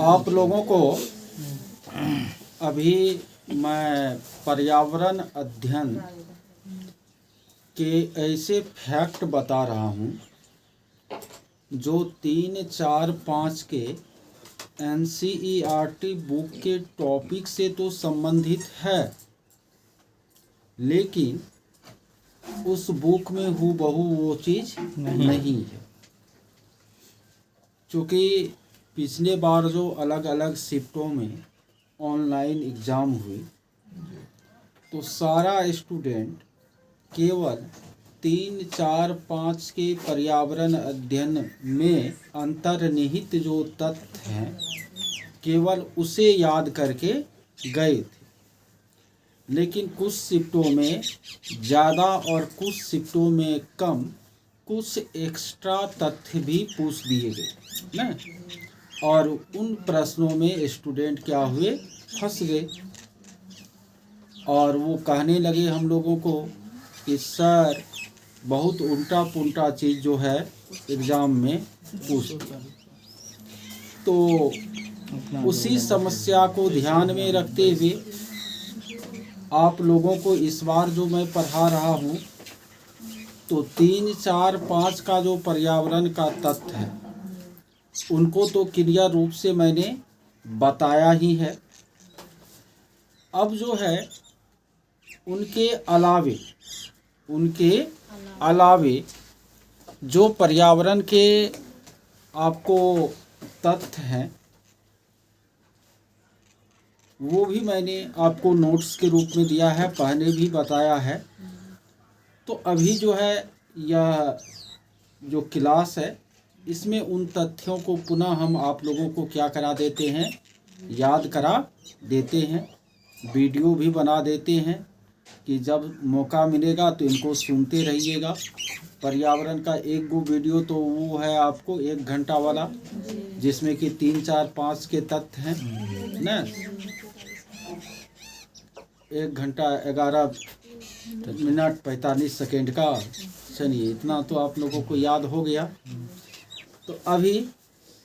आप लोगों को अभी मैं पर्यावरण अध्ययन के ऐसे फैक्ट बता रहा हूँ जो 3, 4, 5 के NCERT बुक के टॉपिक से तो संबंधित है, लेकिन उस बुक में हूबहू वो चीज़ नहीं है। क्योंकि पिछले बार जो अलग अलग शिफ्टों में ऑनलाइन एग्ज़ाम हुई तो सारा स्टूडेंट केवल 3, 4, 5 के पर्यावरण अध्ययन में अंतर्निहित जो तथ्य हैं केवल उसे याद करके गए थे, लेकिन कुछ शिफ्टों में ज़्यादा और कुछ शिफ्टों में कम कुछ एक्स्ट्रा तथ्य भी पूछ दिए गए ना, और उन प्रश्नों में स्टूडेंट क्या हुए, फंस गए और वो कहने लगे हम लोगों को कि सर बहुत उल्टा पुल्टा चीज़ जो है एग्ज़ाम में पूछते। तो उसी समस्या को ध्यान में रखते हुए आप लोगों को इस बार जो मैं पढ़ा रहा हूँ तो 3, 4, 5 का जो पर्यावरण का तथ्य है उनको तो क्लियर रूप से मैंने बताया ही है। अब जो है उनके अलावे जो पर्यावरण के आपको तथ्य हैं वो भी मैंने आपको नोट्स के रूप में दिया है, पहले भी बताया है। तो अभी जो है यह जो क्लास है इसमें उन तथ्यों को पुनः हम आप लोगों को क्या करा देते हैं, याद करा देते हैं, वीडियो भी बना देते हैं कि जब मौका मिलेगा तो इनको सुनते रहिएगा। पर्यावरण का एक गो वीडियो तो वो है आपको 1 घंटा वाला जिसमें कि 3, 4, 5 के तथ्य हैं ना, 1 घंटा 11 मिनट 45 सेकेंड का। चलिए इतना तो आप लोगों को याद हो गया। तो अभी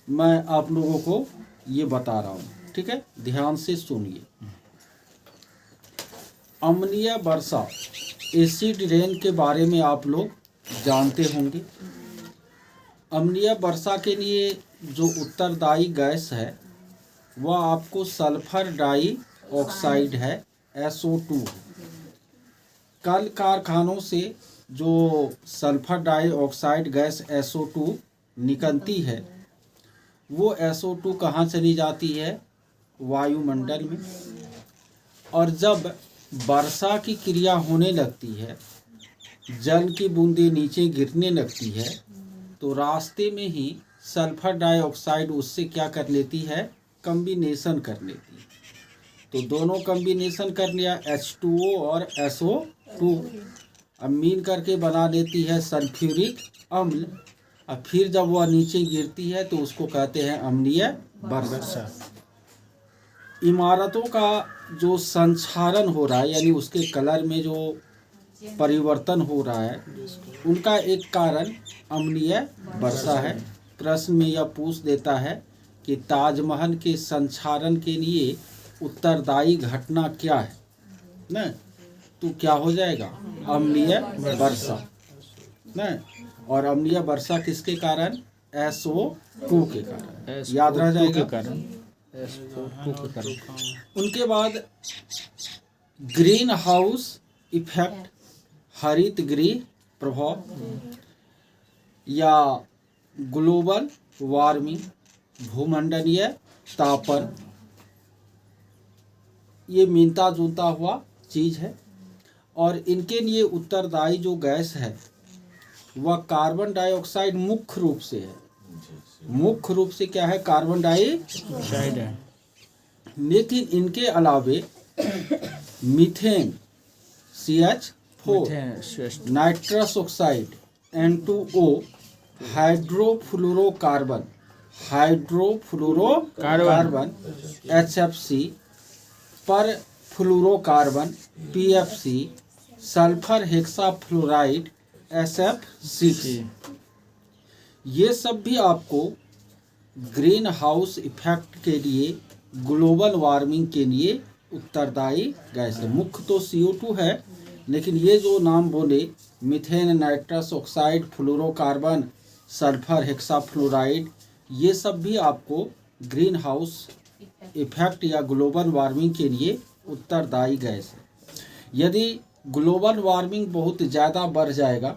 मैं आप लोगों को ये बता रहा हूँ, ठीक है, ध्यान से सुनिए। अम्लीय वर्षा एसिड रेन के बारे में आप लोग जानते होंगे। अम्लीय वर्षा के लिए जो उत्तरदायी गैस है वह आपको सल्फर डाइऑक्साइड है, SO2। कल कारखानों से जो सल्फर डाइऑक्साइड गैस SO2 निकलती है वो SO2 कहाँ चली जाती है, वायुमंडल में। और जब वर्षा की क्रिया होने लगती है, जल की बूंदें नीचे गिरने लगती है तो रास्ते में ही सल्फर डाइऑक्साइड उससे क्या कर लेती है, कम्बिनेशन कर लेती है। तो दोनों कम्बिनेशन कर लिया, H2O और SO2, अब मिल करके बना लेती है सल्फ्यूरिक अम्ल। और फिर जब वह नीचे गिरती है तो उसको कहते हैं अम्लीय वर्षा। इमारतों का जो संक्षारण हो रहा है यानी उसके कलर में जो परिवर्तन हो रहा है उनका एक कारण अम्लीय वर्षा है। प्रश्न में यह पूछ देता है कि ताजमहल के संक्षारण के लिए उत्तरदायी घटना क्या है ना, तो क्या हो जाएगा, अम्लीय वर्षा ना। और अम्लीय वर्षा किसके कारण, SO2 के कारण, याद रह जाएगा। उनके बाद ग्रीन हाउस इफेक्ट, हरित गृह प्रभाव या ग्लोबल वार्मिंग, भूमंडलीय तापन, ये मिलता जुलता हुआ चीज़ है। और इनके लिए उत्तरदायी जो गैस है वह कार्बन डाइऑक्साइड मुख्य रूप से है। मुख्य रूप से क्या है, कार्बन डाइऑक्साइड है। लेकिन इनके अलावे methane CH4, nitrous oxide N2O, hydrofluorocarbon HFC, पर fluorocarbon PFC, sulphur hexafluoride SF6, ये सब भी आपको ग्रीन हाउस इफेक्ट के लिए, ग्लोबल वार्मिंग के लिए उत्तरदायी गैस है। मुख्य तो CO2 है, लेकिन ये जो नाम बोले, methane, nitrous oxide, fluorocarbon, sulphur hexafluoride, ये सब भी आपको ग्रीन हाउस इफेक्ट या ग्लोबल वार्मिंग के लिए उत्तरदायी गैस है। यदि ग्लोबल वार्मिंग बहुत ज़्यादा बढ़ जाएगा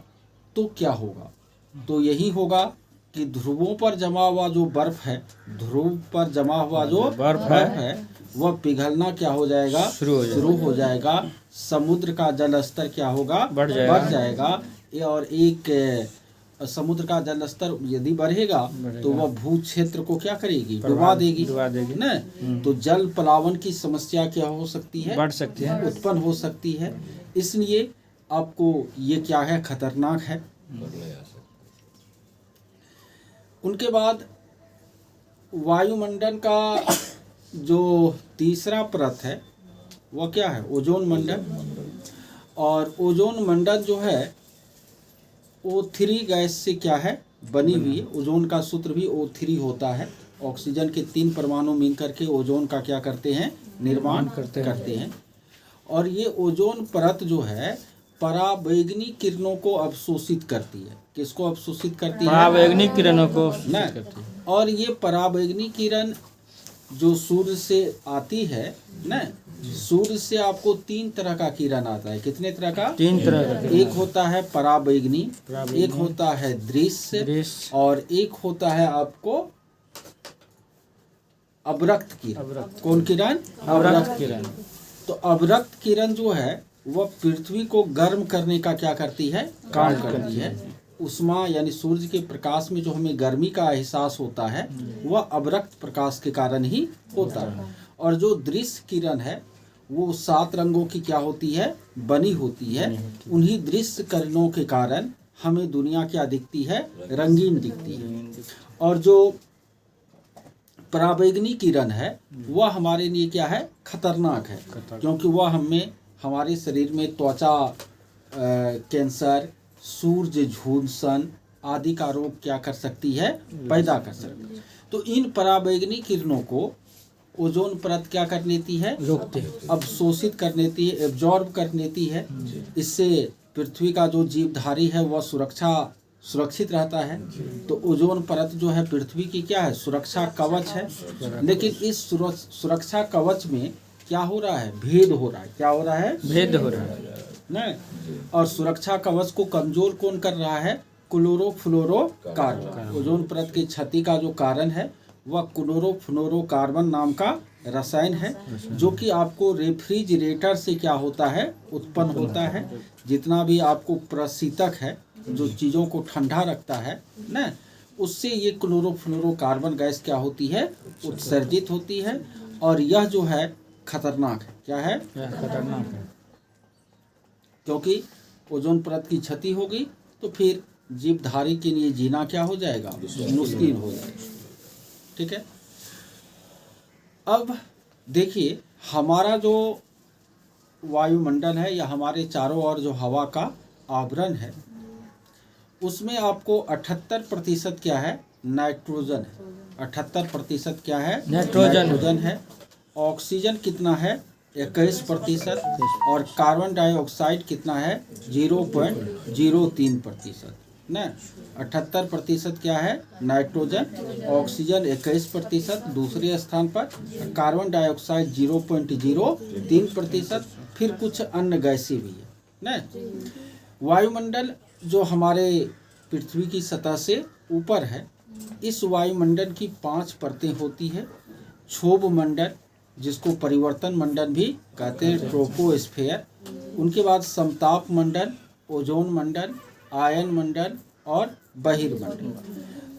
तो क्या होगा? तो यही होगा कि ध्रुवों पर जमा हुआ जो बर्फ है, ध्रुव पर जमा हुआ जो बर्फ है वह पिघलना क्या हो जाएगा? शुरू हो जाएगा। समुद्र का जल स्तर क्या होगा? बढ़ जाएगा। और एक समुद्र का जल स्तर यदि बढ़ेगा तो वह भू क्षेत्र को क्या करेगी? डुबा देगी ना। तो जल प्लावन की समस्या क्या हो सकती है? बढ़ सकती है, उत्पन्न हो सकती है। इसलिए आपको ये क्या है? खतरनाक है। उनके बाद वायुमंडल का जो तीसरा परत है वह क्या है? ओजोन मंडल। और ओजोन मंडल जो है O3 गैस से क्या है? बनी हुई है। ओजोन का सूत्र भी O3 होता है। ऑक्सीजन के 3 परमाणु मिल करके ओजोन का क्या करते हैं? निर्माण करते हैं। और ये ओजोन परत जो है पराबैंगनी किरणों को अवशोषित करती है। किसको अवशोषित करती है? पराबैंगनी किरणों को ना। और ये पराबैंगनी किरण जो सूर्य से आती है ना, सूर्य से आपको 3 तरह का किरण आता है। कितने तरह का? 3 तरह का। एक होता है पराबैंगनी, एक होता है दृश्य, और एक होता है आपको अवरक्त किरण। कौन किरण? अवरक्त किरण। तो अवरक्त किरण जो है वह पृथ्वी को गर्म करने का क्या करती है? काम करती है। उष्मा यानी सूर्य के प्रकाश में जो हमें गर्मी का एहसास होता है वह अवरक्त प्रकाश के कारण ही होता है। और जो दृश्य किरण है वो 7 रंगों की क्या होती है? बनी होती है। उन्हीं दृश्य किरणों के कारण हमें दुनिया क्या दिखती है? रंगीन दिखती है। और जो पराबैंगनी किरण है वह हमारे लिए क्या है? खतरनाक है, क्योंकि वह हमें हमारे शरीर में त्वचा कैंसर, सूर्य झुलसन आदि का रोग क्या कर सकती है? पैदा कर सकती है। तो इन पराबैंगनी किरणों को ओजोन परत क्या कर लेती है? रोकते हैं, अवशोषित कर लेती है, एब्जॉर्ब कर लेती है। इससे पृथ्वी का जो जीवधारी है वह सुरक्षित रहता है। तो ओजोन परत जो है पृथ्वी की क्या है? सुरक्षा कवच है। लेकिन इस सुरक्षा कवच में क्या हो रहा है? भेद हो रहा है। क्या हो रहा है? भेद हो रहा है ना। और सुरक्षा कवच को कमजोर कौन कर रहा है? क्लोरोफ्लोरोकार्बन। ओजोन परत की क्षति का जो कारण है वह क्लोरोफ्लोरोकार्बन नाम का रसायन है, जो कि आपको रेफ्रिजरेटर से क्या होता है? उत्पन्न होता है। जितना भी आपको प्रशीतक है जो चीज़ों को ठंडा रखता है ना, उससे ये क्लोरोफ्लोरोकार्बन गैस क्या होती है? उत्सर्जित होती है। और यह जो है खतरनाक है। क्या है? खतरनाक है, क्योंकि ओजोन परत की क्षति होगी तो फिर जीवधारी के लिए जीना क्या हो जाएगा? मुश्किल हो जाएगा। ठीक है। अब देखिए हमारा जो वायुमंडल है या हमारे चारों ओर जो हवा का आवरण है उसमें आपको 78% क्या है? नाइट्रोजन है। 78% क्या है? नाइट्रोजन है। ऑक्सीजन कितना है? 21%। और कार्बन डाइऑक्साइड कितना है? 0.03% ना। 78% क्या है? नाइट्रोजन, ऑक्सीजन 21%, दूसरे स्थान पर कार्बन डाइऑक्साइड 0.03%, फिर कुछ अन्य गैसें भी है ना। वायुमंडल जो हमारे पृथ्वी की सतह से ऊपर है, इस वायुमंडल की 5 परतें होती है। क्षोभ मंडल, जिसको परिवर्तन मंडल भी कहते हैं, ट्रोपोस्फेयर। उनके बाद समताप मंडल, ओजोन मंडल, आयन मंडल और बहिर्मंडल।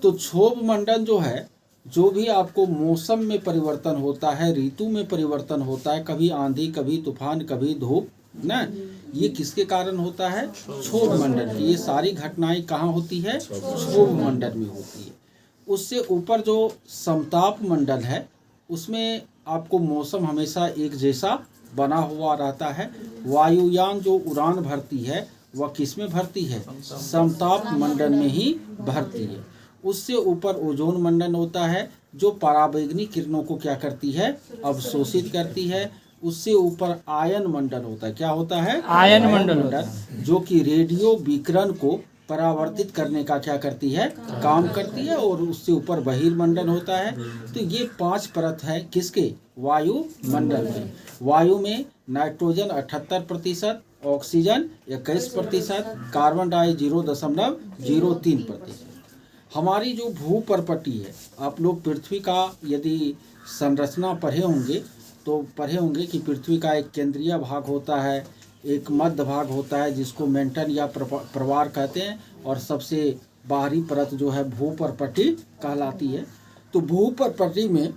तो क्षोभ मंडल जो है, जो भी आपको मौसम में परिवर्तन होता है, ऋतु में परिवर्तन होता है, कभी आंधी, कभी तूफान, कभी धूप ना, ये किसके कारण होता है? क्षोभ मंडल की। ये सारी घटनाएं कहाँ होती है? क्षोभ मंडल में होती है। उससे ऊपर जो समताप मंडल है उसमें आपको मौसम हमेशा एक जैसा बना हुआ रहता है। वायुयान जो उड़ान भरती है वह किस में भरती है? समताप मंडल में ही भरती है। उससे ऊपर ओजोन मंडल होता है जो पराबैंगनी किरणों को क्या करती है, अवशोषित करती है। उससे ऊपर आयन मंडल होता है। क्या होता है? आयन मंडल जो कि रेडियो विकिरण को परावर्तित करने का क्या करती है, काम करती है। और उससे ऊपर बहिर्मंडल होता है। तो ये 5 परत है किसके, वायुमंडल के। वायु में नाइट्रोजन 78%, ऑक्सीजन 21%, कार्बन डाई 0.03%। हमारी जो भूपर्पटी है, आप लोग पृथ्वी का यदि संरचना पढ़े होंगे तो पढ़े होंगे कि पृथ्वी का एक केंद्रीय भाग होता है, एक मध्य भाग होता है जिसको मेंटन या प्रवार कहते हैं, और सबसे बाहरी परत जो है भूपर्पटी कहलाती है। तो भूपर्पटी में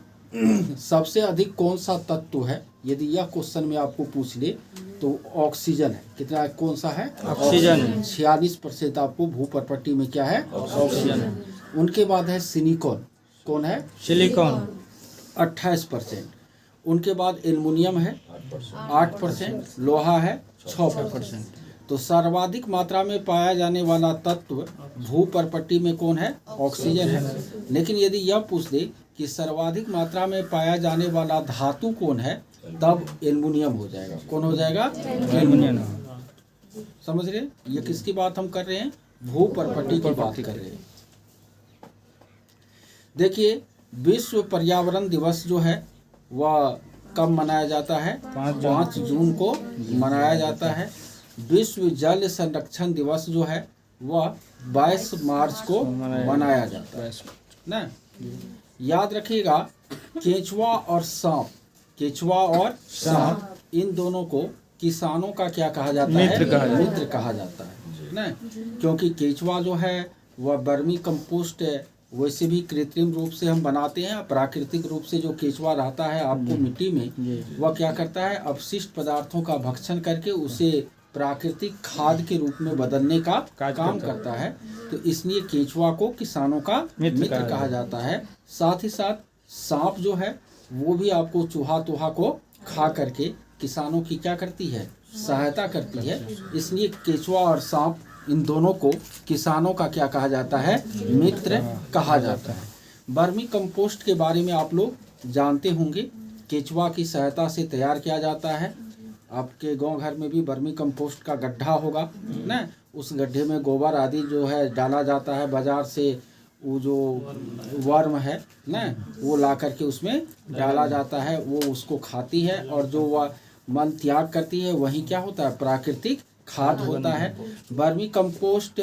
सबसे अधिक कौन सा तत्व है, यदि यह क्वेश्चन में आपको पूछ ले तो ऑक्सीजन है। कितना, कौन सा है? ऑक्सीजन। 46% आपको भूपर्पटी में क्या है, ऑक्सीजन है। उनके बाद है सिलिकॉन। कौन है? सिलिकॉन 28%। उनके बाद एल्युमिनियम है 8%, लोहा है 6%। तो सर्वाधिक मात्रा में पाया जाने वाला तत्व भूपर्पटी में कौन है? ऑक्सीजन है। लेकिन यदि यह पूछ दे कि सर्वाधिक मात्रा में पाया जाने वाला धातु कौन है, तब एल्युमिनियम हो जाएगा। कौन हो जाएगा? एल्युमिनियम। समझ रहे? ये किसकी बात हम कर रहे हैं? भूपर्पटी की बात कर रहे हैं। देखिए, विश्व पर्यावरण दिवस जो है वह कब मनाया जाता है? 5 जून को मनाया जाता है। विश्व जल संरक्षण दिवस जो है वह 22 मार्च को मनाया जाता है ना। याद रखिएगा, केंचुआ और सांप, केंचुआ और सांप, इन दोनों को किसानों का क्या कहा जाता है? मित्र कहा जाता है ना। क्योंकि केंचुआ जो है वह वर्मी कंपोस्ट है, वैसे भी कृत्रिम रूप से हम बनाते हैं। प्राकृतिक रूप से जो केंचुआ रहता है आपको मिट्टी में, वह क्या करता है, अपशिष्ट पदार्थों का भक्षण करके उसे प्राकृतिक खाद के रूप में बदलने का काम करता है। तो इसलिए केंचुआ को किसानों का मित्र कहा जाता है। साथ ही साथ सांप जो है वो भी आपको चूहा तुहा को खा करके किसानों की क्या करती है, सहायता करती है। इसलिए केंचुआ और सांप, इन दोनों को किसानों का क्या कहा जाता है, मित्र कहा जाता है। वर्मी कंपोस्ट के बारे में आप लोग जानते होंगे, केंचुआ की सहायता से तैयार किया जाता है। आपके गांव घर में भी वर्मी कंपोस्ट का गड्ढा होगा ना, उस गड्ढे में गोबर आदि जो है डाला जाता है। बाजार से वो जो वर्म है ना, वो ला करके उसमें डाला जाता है, वो उसको खाती है, और जो वह मन त्याग करती है वही क्या होता है, प्राकृतिक खाद होता है। वर्मी कंपोस्ट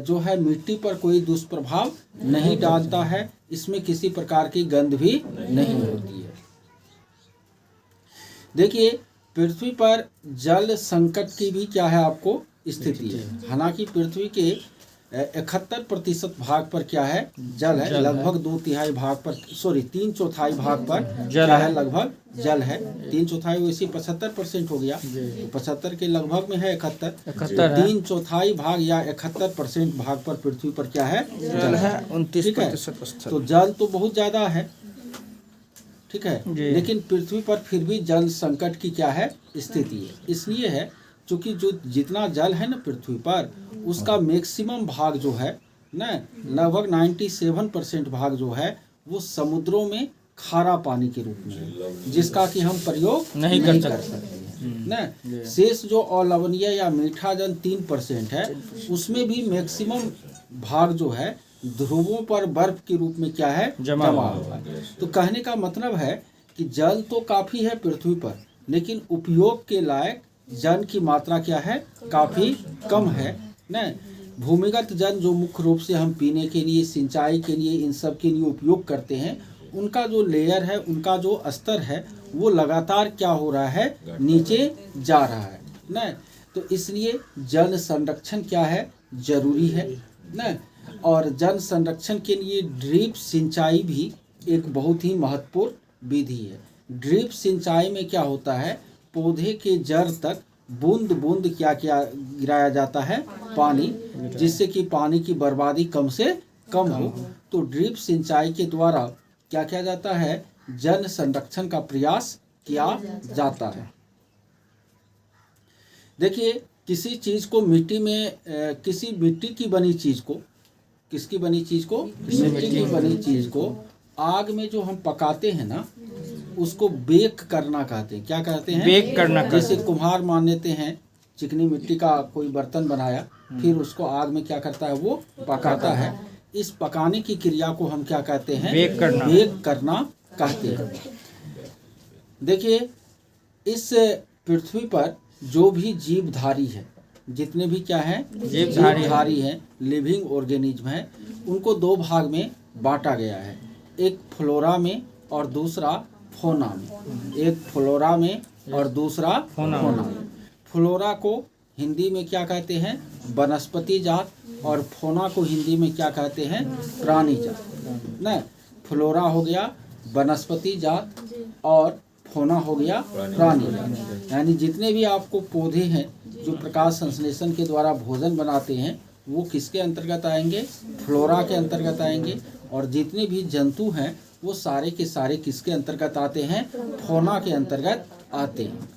जो है मिट्टी पर कोई दुष्प्रभाव नहीं डालता है, इसमें किसी प्रकार की गंध भी नहीं होती है। देखिए, पृथ्वी पर जल संकट की भी क्या है आपको स्थिति है। हालांकि पृथ्वी के 71% भाग पर क्या है, जल है। लगभग 2/3 भाग पर, 3/4 भाग पर क्या है, लगभग जल है। 3/4 वैसे 75% हो गया, तो 75 के लगभग में है 71। 3/4 भाग या 71% भाग पर पृथ्वी पर क्या है, जल है। 29%। तो जल तो बहुत ज्यादा है, ठीक है, लेकिन पृथ्वी पर फिर भी जल संकट की क्या है, स्थिति है। इसलिए है क्योंकि जो जितना जल है ना पृथ्वी पर, उसका मैक्सिमम भाग जो है ना, लगभग 97% भाग जो है वो समुद्रों में खारा पानी के रूप में है, जिसका कि हम प्रयोग नहीं कर सकते ना। शेष जो अलवणीय या मीठा जल 3% है, उसमें भी मैक्सिमम भाग जो है ध्रुवों पर बर्फ के रूप में क्या है, जमा हुआ है। तो कहने का मतलब है कि जल तो काफी है पृथ्वी पर, लेकिन उपयोग के लायक जल की मात्रा क्या है, काफी कम है न। भूमिगत जल जो मुख्य रूप से हम पीने के लिए, सिंचाई के लिए, इन सब के लिए उपयोग करते हैं, उनका जो लेयर है, उनका जो स्तर है, वो लगातार क्या हो रहा है, नीचे जा रहा है न। तो इसलिए जल संरक्षण क्या है, जरूरी है न। और जल संरक्षण के लिए ड्रिप सिंचाई भी एक बहुत ही महत्वपूर्ण विधि है। ड्रिप सिंचाई में क्या होता है, पौधे के जड़ तक बूंद बूंद क्या क्या गिराया जाता है, पानी, जिससे कि पानी की बर्बादी कम से कम हो। तो ड्रिप सिंचाई के द्वारा क्या किया जाता है, जल संरक्षण का प्रयास किया जाता है। देखिए, किसी चीज को मिट्टी में, किसी मिट्टी की बनी चीज को, किसकी बनी चीज को, मिट्टी की बनी चीज को आग में जो हम पकाते हैं ना, उसको बेक करना कहते हैं। क्या कहते हैं? बेक करना जैसे कुम्हार मान लेते हैं, चिकनी मिट्टी का कोई बर्तन बनाया, फिर उसको आग में क्या करता है, वो पकाता है। इस पकाने की क्रिया को हम क्या कहते हैं? बेक करना। बेक करना कहते हैं। देखिए, इस पृथ्वी पर जो भी जीवधारी है, जितने भी क्या है, जीवधारी हैं, लिविंग ऑर्गेनिज्म है, उनको दो भाग में बांटा गया है। एक फ्लोरा में और दूसरा फौना में। एक फ्लोरा में और दूसरा फौना में। फ्लोरा को हिंदी में क्या कहते हैं? वनस्पति जात। और फौना को हिंदी में क्या कहते हैं? प्राणी जात। न, फ्लोरा हो गया वनस्पति जात और फौना हो गया प्राणी जात। यानी जितने भी आपको पौधे हैं जो प्रकाश संश्लेषण के द्वारा भोजन बनाते हैं, वो किसके अंतर्गत आएंगे? फ्लोरा के अंतर्गत आएंगे। और जितने भी जंतु हैं वो सारे के सारे किसके अंतर्गत आते हैं? फौना के अंतर्गत आते हैं।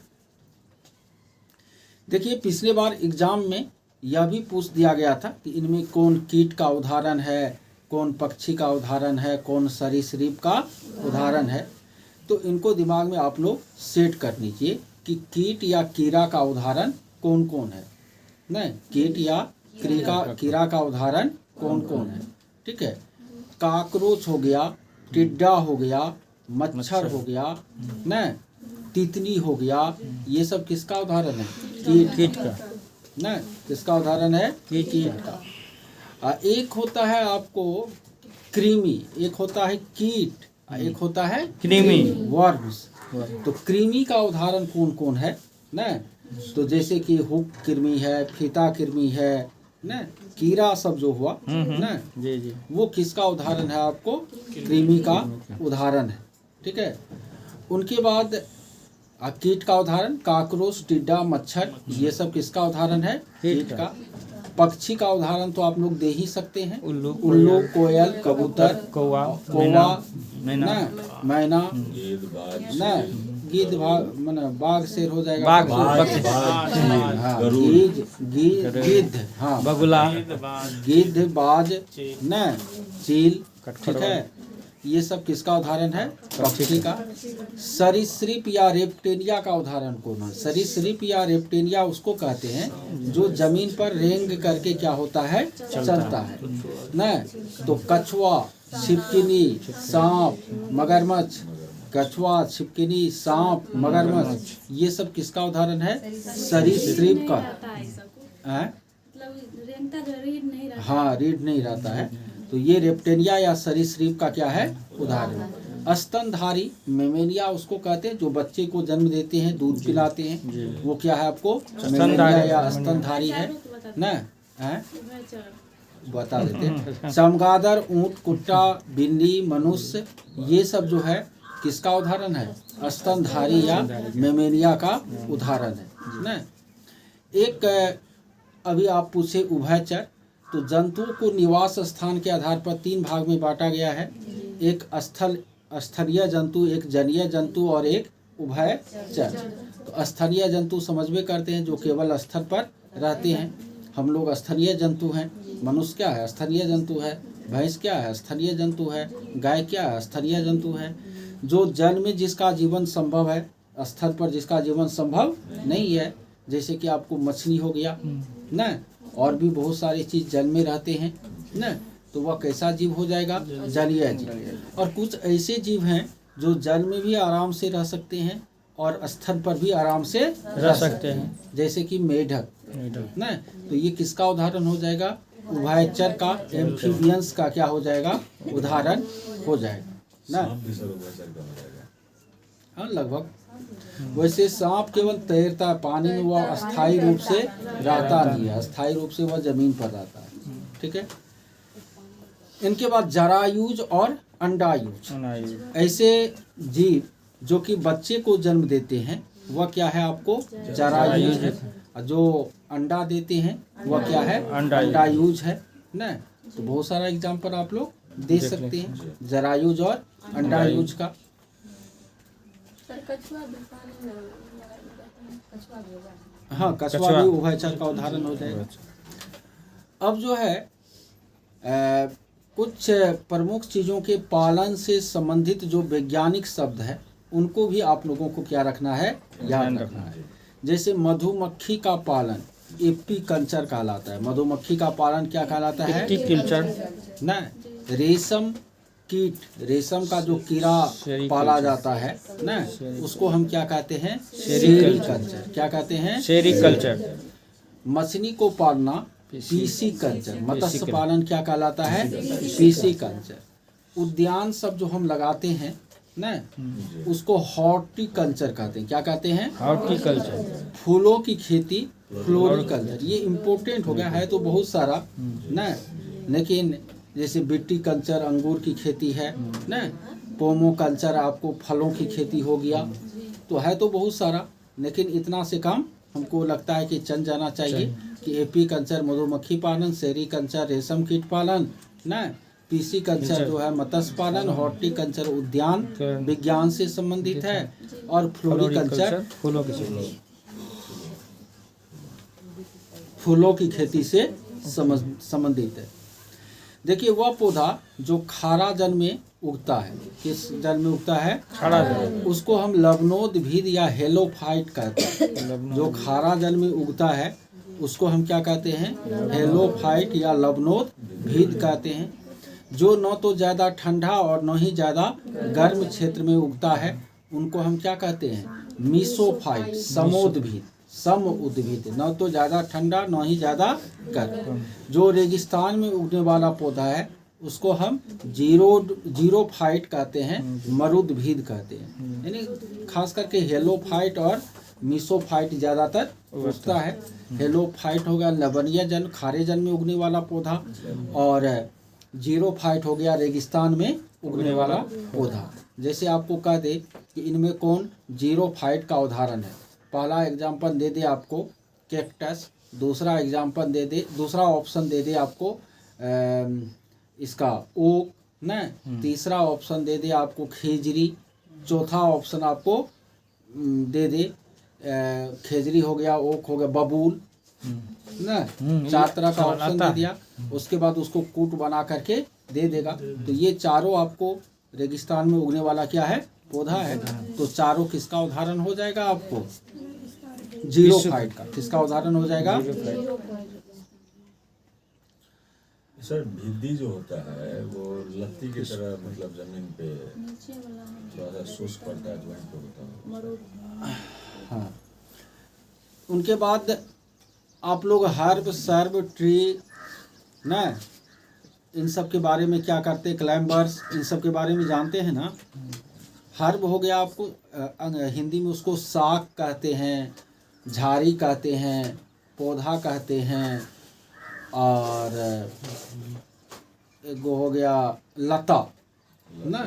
देखिए, पिछले बार एग्जाम में यह भी पूछ दिया गया था कि इनमें कौन कीट का उदाहरण है, कौन पक्षी का उदाहरण है, कौन सरीसृप का उदाहरण है। तो इनको दिमाग में आप लोग सेट कर लीजिए कि कीट या कीड़ा का उदाहरण कौन कौन है। नहीं, कीट या कीड़ा का उदाहरण कौन कौन है। ठीक है, काकरोच हो गया, टिड्डा हो गया, मच्छर हो गया, न, तितली हो गया, ये सब किसका उदाहरण है? कीट का। न, किसका उदाहरण है? कीट का। एक होता है आपको कृमि, एक होता है कीट, एक होता है कृमि, वर्म्स। तो कृमि का उदाहरण कौन कौन है? न, तो जैसे कि हुक कृमि है, फीता कृमि है, न, कीड़ा सब जो हुआ न, जी जी, वो किसका उदाहरण है? आपको कृमि का उदाहरण है। ठीक है, उनके बाद कीट का उदाहरण काकरोच, टिड्डा, मच्छर, ये सब किसका उदाहरण है? कीट का। पक्षी का उदाहरण तो आप लोग दे ही सकते हैं। उल्लू, कोयल, कबूतर, कौवा, मैना, गिद्ध, बाघ शेर हो जाएगा, गिद्ध, हाँ, बगुला, गिद्ध, बाज, न, चील। ठीक है, ये सब किसका उदाहरण है? पक्षी का। सरीसृप या रेप्टेलिया का उदाहरण कौन है? सरीसृप या रेप्टेलिया उसको कहते हैं जो जमीन पर रेंग करके क्या होता है? चलता है। न, तो कछुआ, छिपकली, सांप, मगरमच्छ, कछुआ, छिपकली, सांप, मगरमच्छ, ये सब किसका उदाहरण है? सरीसृप का। हाँ, रीढ़ नहीं रहता है, तो ये रेप्टेलिया या सरीसृप का क्या है? उदाहरण। स्तनधारी मेमेलिया उसको कहते हैं जो बच्चे को जन्म देते हैं, दूध पिलाते हैं, वो क्या है आपको? मेमेलिया या स्तनधारी है न, बता देते हैं। चमगादड़, ऊंट, कुत्ता, बिल्ली, मनुष्य, ये सब जो है किसका उदाहरण है? स्तनधारी या मेमेलिया का उदाहरण है न। एक अभी आप पूछे उभयचर, तो जंतुओं को निवास स्थान के आधार पर 3 भाग में बांटा गया है। एक स्थलीय जंतु, एक जलीय जंतु और एक उभयचर। तो स्थलीय जंतु समझ में करते हैं जो केवल स्थल पर रहते हैं। हम लोग स्थलीय जंतु हैं। मनुष्य क्या है? स्थलीय जंतु है। भैंस क्या है? स्थलीय जंतु है। गाय क्या है? स्थलीय जंतु है। जो जल में जिसका जीवन संभव है, स्थल पर जिसका जीवन संभव नहीं है, जैसे कि आपको मछली हो गया न, और भी बहुत सारी चीज जल में रहते हैं न, तो वह कैसा जीव हो जाएगा? जलीय जीव। और कुछ ऐसे जीव हैं जो जल में भी आराम से रह सकते हैं और स्थल पर भी आराम से रह सकते हैं, जैसे कि मेढक न, तो ये किसका उदाहरण हो जाएगा? उभयचर का, एम्फीबियंस का क्या हो जाएगा? उदाहरण हो जाएगा न। हाँ, लगभग। वैसे सांप केवल तैरता है पानी में, वह अस्थायी रूप से रहता नहीं है, अस्थायी रूप से वह जमीन पर रहता है। ठीक है, इनके बाद जरायुज और अंडायुज, ऐसे जीव जो कि बच्चे को जन्म देते हैं, वह क्या है आपको? जरायुज। जो अंडा देते हैं वह क्या है? अंडायुज है न। तो बहुत सारा एग्जाम्पल आप लोग दे सकते हैं जरायुज और अंडायुज का। हाँ, कछुआ भी उभयचर का उदाहरण हो जाएगा। अब जो है कुछ प्रमुख चीज़ों के पालन से संबंधित जो वैज्ञानिक शब्द है उनको भी आप लोगों को क्या रखना है, याद रखना है। जैसे मधुमक्खी का पालन एपीकल्चर कहलाता है। मधुमक्खी का पालन क्या कहलाता है, एपीकल्चर। ना। रेशम कीट, रेशम का जो कीड़ा पाला जाता है ना, उसको हम क्या कहते हैं, सेरीकल्चर। क्या कहते हैं, सेरीकल्चर। मछली को पालना पीसी कल्चर। मत्स्य पालन क्या कहलाता है, पीसी कल्चर। उद्यान सब जो हम लगाते हैं ना, उसको हॉर्टिकल्चर कहते हैं। क्या कहते हैं, हॉर्टिकल्चर। फूलों की खेती फ्लोरिकल्चर। ये इम्पोर्टेंट हो गया है तो बहुत सारा ना, लेकिन जैसे बिट्टी कल्चर अंगूर की खेती है ना, पोमो कल्चर आपको फलों की खेती हो गया, तो है तो बहुत सारा, लेकिन इतना से कम हमको लगता है कि चल जाना चाहिए कि एपीकल्चर मधुमक्खी पालन, सेरीकल्चर रेशम कीट पालन ना, पीसी कल्चर जो है मत्स्य पालन, हॉर्टिकल्चर उद्यान विज्ञान से संबंधित है, और फ्लोरिकल्चर फूलों की खेती से संबंधित है। देखिए वह पौधा जो खारा जल में उगता है, किस जल में उगता है, खारा जल, उसको हम लवणोद्भिद या हेलोफाइट कहते हैं। जो खारा जल में उगता है उसको हम क्या कहते हैं, हेलोफाइट या लवणोद्भिद कहते हैं। जो न तो ज़्यादा ठंडा और न ही ज़्यादा गर्म क्षेत्र में उगता है उनको हम क्या कहते हैं, मीसोफाइट, समोद्भिद, सम उद्भिद। न तो ज़्यादा ठंडा न ही ज़्यादा गर्म। जो रेगिस्तान में उगने वाला पौधा है उसको हम जीरोफाइट कहते हैं, मरुद्भिद कहते हैं। यानी खास करके हेलोफाइट और मीसोफाइट ज़्यादातर उगता है। हेलोफाइट हो गया लवणीय जल, खारे जल में उगने वाला पौधा, और जीरोफाइट हो गया रेगिस्तान में उगने वाला पौधा। जैसे आपको कह दे कि इनमें कौन जीरोफाइट का उदाहरण है, पहला एग्जाम्पल दे दे आपको कैक्टस, दूसरा एग्जाम्पल दे दे, दूसरा ऑप्शन दे दे आपको इसका ओक न, तीसरा ऑप्शन दे दे आपको खेजरी, चौथा ऑप्शन आपको दे दे खेजरी हो गया, ओक हो गया, बबूल न, 4 तरह का ऑप्शन दे दिया। उसके बाद उसको कूट बना करके दे देगा। तो ये चारों आपको रेगिस्तान में उगने वाला क्या है, पौधा है। तो चारों किसका उदाहरण हो जाएगा, आपको जीरोफाइट का। किसका उदाहरण हो जाएगा, सर भिद्दी जो होता है वो लत्ती की तरह, मतलब जमीन पे थोड़ा सा शुष्क पड़ता है, ज्वाइंट पे होता है। हाँ। उनके बाद आप लोग हर्ब, सर्ब, ट्री ना, इन सब के बारे में क्या करते हैं, क्लाइंबर्स, इन सब के बारे में जानते हैं ना। हर्ब हो गया आपको हिंदी में उसको साग कहते हैं, झाड़ी कहते हैं, पौधा कहते हैं, और एक हो गया लता ना।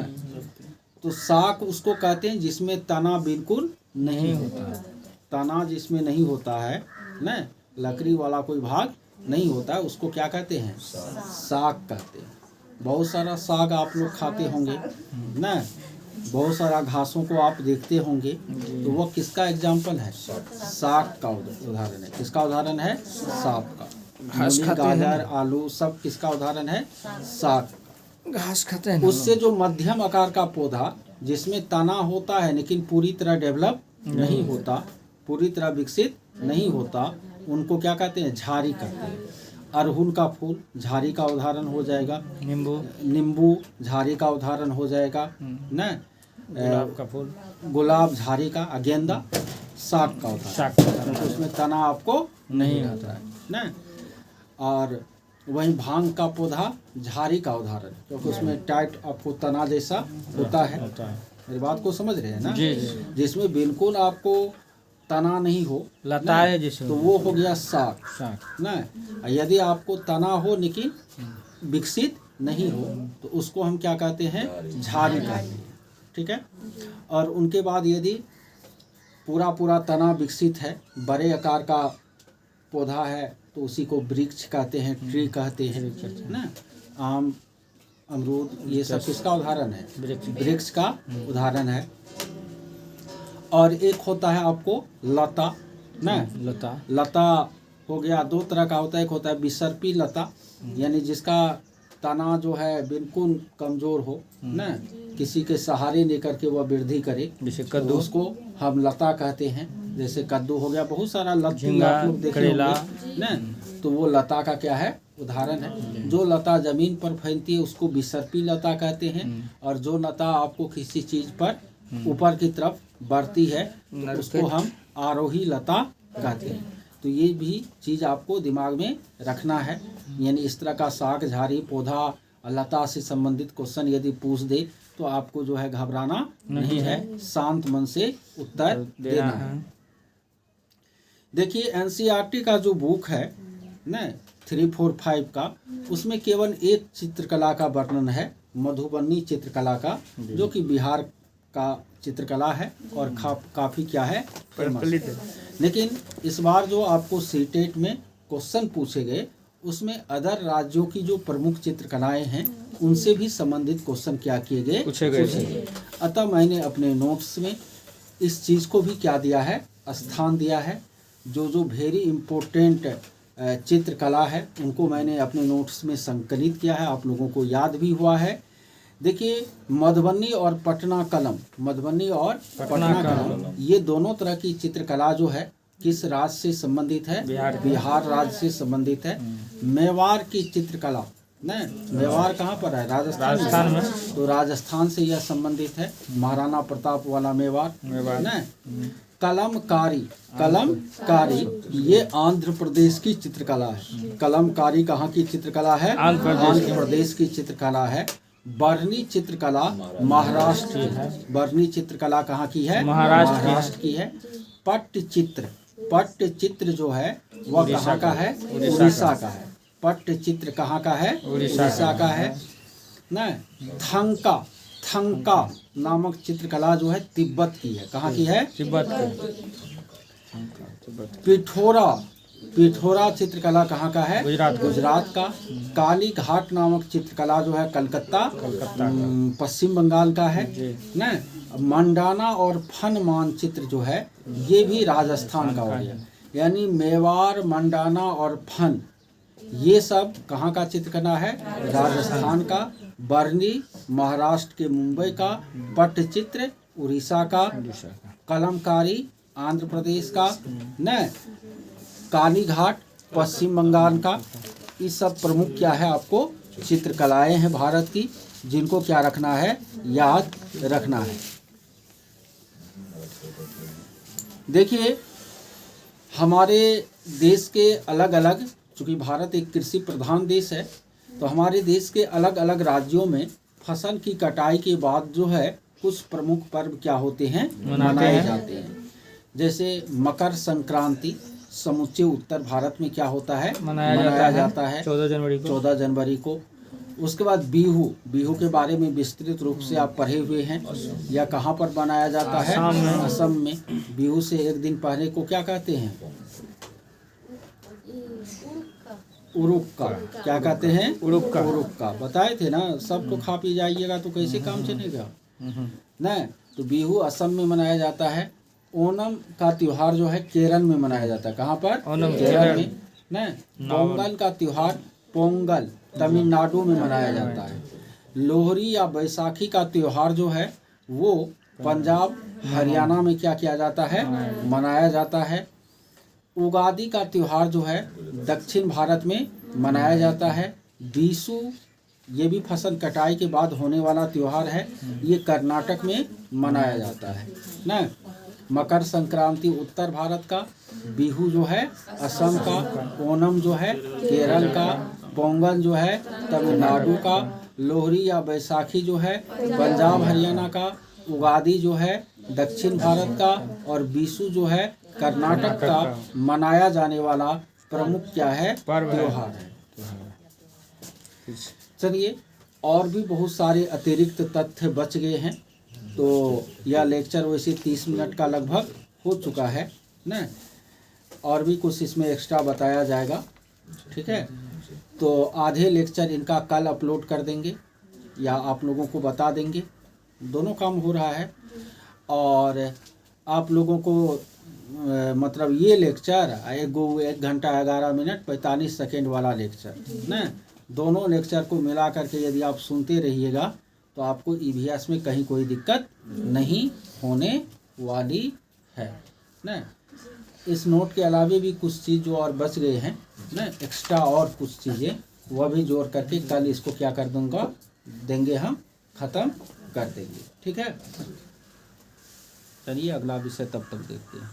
तो साग उसको कहते हैं जिसमें तना बिल्कुल नहीं होता है। तना जिसमें नहीं होता है ना, लकड़ी वाला कोई भाग नहीं होता है, उसको क्या कहते हैं, साग कहते हैं। बहुत सारा साग आप लोग खाते होंगे ना, बहुत सारा घासों को आप देखते होंगे, तो वो किसका एग्जाम्पल है, साग का उदाहरण है। किसका उदाहरण है, साग का। मूली, गाजर, आलू सब किसका उदाहरण है, साग का। घास खाते हैं। उससे जो मध्यम आकार का पौधा जिसमें तना होता है लेकिन पूरी तरह डेवलप नहीं होता, पूरी तरह विकसित नहीं होता, उनको क्या कहते हैं, झाड़ी कहते हैं। अरहुल का फूल झाड़ी का उदाहरण हो जाएगा, नींबू झाड़ी का उदाहरण हो जाएगा न, गुलाब का फूल, गुलाब झाड़ी का, गेंदा साग का उदाहरण, क्योंकि उसमें तना आपको नहीं रहता है न। और वहीं भांग का पौधा झाड़ी का उदाहरण, क्योंकि उसमें टाइट आपको तना जैसा होता है। मेरी बात को समझ रहे हैं ना, जिसमें बिल्कुल आपको तना नहीं हो, लता है जिसमें, तो वो हो गया साग ना। यदि आपको तना हो लेकिन विकसित नहीं हो तो उसको हम क्या कहते हैं, झाड़ी कहते हैं। ठीक है। और उनके बाद यदि पूरा तना विकसित है, बड़े आकार का पौधा है, तो उसी को वृक्ष कहते हैं, ट्री कहते हैं ना। आम, अमरूद, ये सब किसका उदाहरण है, वृक्ष का उदाहरण है। और एक होता है आपको लता ना, लता हो गया, 2 तरह का होता है। एक होता है विसर्पी लता, यानी जिसका तना जो है बिल्कुल कमजोर हो ना, किसी के सहारे लेकर के वह वृद्धि करे, जैसे तो कद्दू, उसको हम लता कहते हैं। जैसे कद्दू हो गया, बहुत सारा लत्ती झींगा, आप लोग देखे करेला, होंगे ना, तो वो लता का क्या है, उदाहरण है। जो लता जमीन पर फैलती है उसको विसर्पी लता कहते हैं, और जो लता आपको किसी चीज पर ऊपर की तरफ बढ़ती है तो उसको हम आरोही लता कहते हैं। तो ये भी चीज आपको दिमाग में रखना है। यानी इस तरह का साग, झाड़ी, पौधा, लता से संबंधित क्वेश्चन यदि पूछ दे तो आपको जो है घबराना नहीं है, शांत मन से उत्तर देना है। देखिए एनसीईआरटी का जो बुक है ना 345 का, उसमें केवल एक चित्रकला का वर्णन है, मधुबनी चित्रकला का, जो कि बिहार का चित्रकला है और काफ़ी क्या है, प्रचलित है। लेकिन इस बार जो आपको सीटेट में क्वेश्चन पूछे गए उसमें अदर राज्यों की जो प्रमुख चित्रकलाएं हैं उनसे भी संबंधित क्वेश्चन क्या किए गए, पूछे गए। अतः मैंने अपने नोट्स में इस चीज़ को भी क्या दिया है, स्थान दिया है। जो वेरी इम्पोर्टेंट चित्रकला है उनको मैंने अपने नोट्स में संकलित किया है, आप लोगों को याद भी हुआ है। देखिए मधुबनी और पटना कलम, मधुबनी और पटना कलम, ये दोनों तरह की चित्रकला जो है किस राज्य से संबंधित है, बिहार राज्य से संबंधित है। मेवाड़ की चित्रकला न, मेवाड़ कहाँ पर है, राजस्थान में, तो राजस्थान से यह संबंधित है, महाराणा प्रताप वाला मेवाड़ न। कलमकारी, कलमकारी ये आंध्र प्रदेश की चित्रकला है। कलमकारी कहाँ की चित्रकला है, आंध्र प्रदेश की चित्रकला है। बरनी चित्रकला महाराष्ट्र की है। बरनी चित्रकला कहाँ की है, महाराष्ट्र की है। पट्टचित्र, पट्टचित्र जो है वह कहाँ का है, उड़ीसा का है। पट्टचित्र कहाँ का है, उड़ीसा का है न। थंका, थंका नामक चित्रकला जो है तिब्बत की है, कहाँ की है, तिब्बत। पिठोरा, पिठोरा चित्रकला कहाँ का है, गुजरात का। काली घाट नामक चित्रकला जो है कलकत्ता, पश्चिम बंगाल का है न। मंडाना और फन मानचित्र जो है ये भी राजस्थान का हो गया। यानी मेवाड़, मंडाना और फन ये सब कहाँ का चित्रकला है, राजस्थान का। बरनी महाराष्ट्र के मुंबई का। पट्टचित्र उड़ीसा का। कलमकारी आंध्र प्रदेश का न। काली घाट पश्चिम बंगाल का। ये सब प्रमुख क्या है, आपको चित्रकलाएं हैं भारत की, जिनको क्या रखना है, याद रखना है। देखिए हमारे देश के अलग अलग, चूँकि भारत एक कृषि प्रधान देश है, तो हमारे देश के अलग अलग राज्यों में फसल की कटाई के बाद जो है कुछ प्रमुख पर्व क्या होते हैं, मनाए जाते हैं। जैसे मकर संक्रांति समूचे उत्तर भारत में क्या होता है, मनाया जाता है 14 जनवरी को। उसके बाद बिहू, बिहू के बारे में विस्तृत रूप से आप पढ़े हुए हैं। यह कहाँ पर मनाया जाता है, असम में। बिहू से एक दिन पहले को क्या कहते हैं, उरुक्का, क्या कहते हैं, उरुक्का। उरुक्का बताए थे ना, सब तो खा पी जाइएगा तो कैसे काम चलेगा न। तो बिहू असम में मनाया जाता है। ओणम का त्योहार जो है केरल में मनाया जाता है, कहाँ पर, केरल में न। पोंगल का त्योहार, पोंगल तमिलनाडु में मनाया जाता है। लोहरी या बैसाखी का त्योहार जो है वो पंजाब हरियाणा में क्या किया जाता है, मनाया जाता है। उगादी का त्योहार जो है दक्षिण भारत में मनाया जाता है। बीसू ये भी फसल कटाई के बाद होने वाला त्योहार है, ये कर्नाटक में मनाया जाता है ना। मकर संक्रांति उत्तर भारत का, बिहू जो है असम का, ओणम जो है केरल का, पोंगल जो है तमिलनाडु का, लोहरी या बैसाखी जो है पंजाब हरियाणा का, उगादी जो है दक्षिण भारत का, और बीसू जो है कर्नाटक का मनाया जाने वाला प्रमुख क्या है, त्योहार है। चलिए और भी बहुत सारे अतिरिक्त तथ्य बच गए हैं, तो यह लेक्चर वैसे 30 मिनट का लगभग हो चुका है ना, और भी कुछ इसमें एक्स्ट्रा बताया जाएगा, ठीक है। तो आधे लेक्चर इनका कल अपलोड कर देंगे या आप लोगों को बता देंगे, दोनों काम हो रहा है। और आप लोगों को मतलब ये लेक्चर 1 घंटा 11 मिनट 45 सेकेंड वाला लेक्चर ना, दोनों लेक्चर को मिला करके यदि आप सुनते रहिएगा तो आपको ईवीएस में कहीं कोई दिक्कत नहीं होने वाली है ना। इस नोट के अलावा भी कुछ चीज़ जो और बच गए हैं ना, एक्स्ट्रा और कुछ चीज़ें वह भी जोड़ करके कल इसको क्या कर दूंगा, देंगे, हम ख़त्म कर देंगे। ठीक है, चलिए अगला विषय तब तक देखते हैं।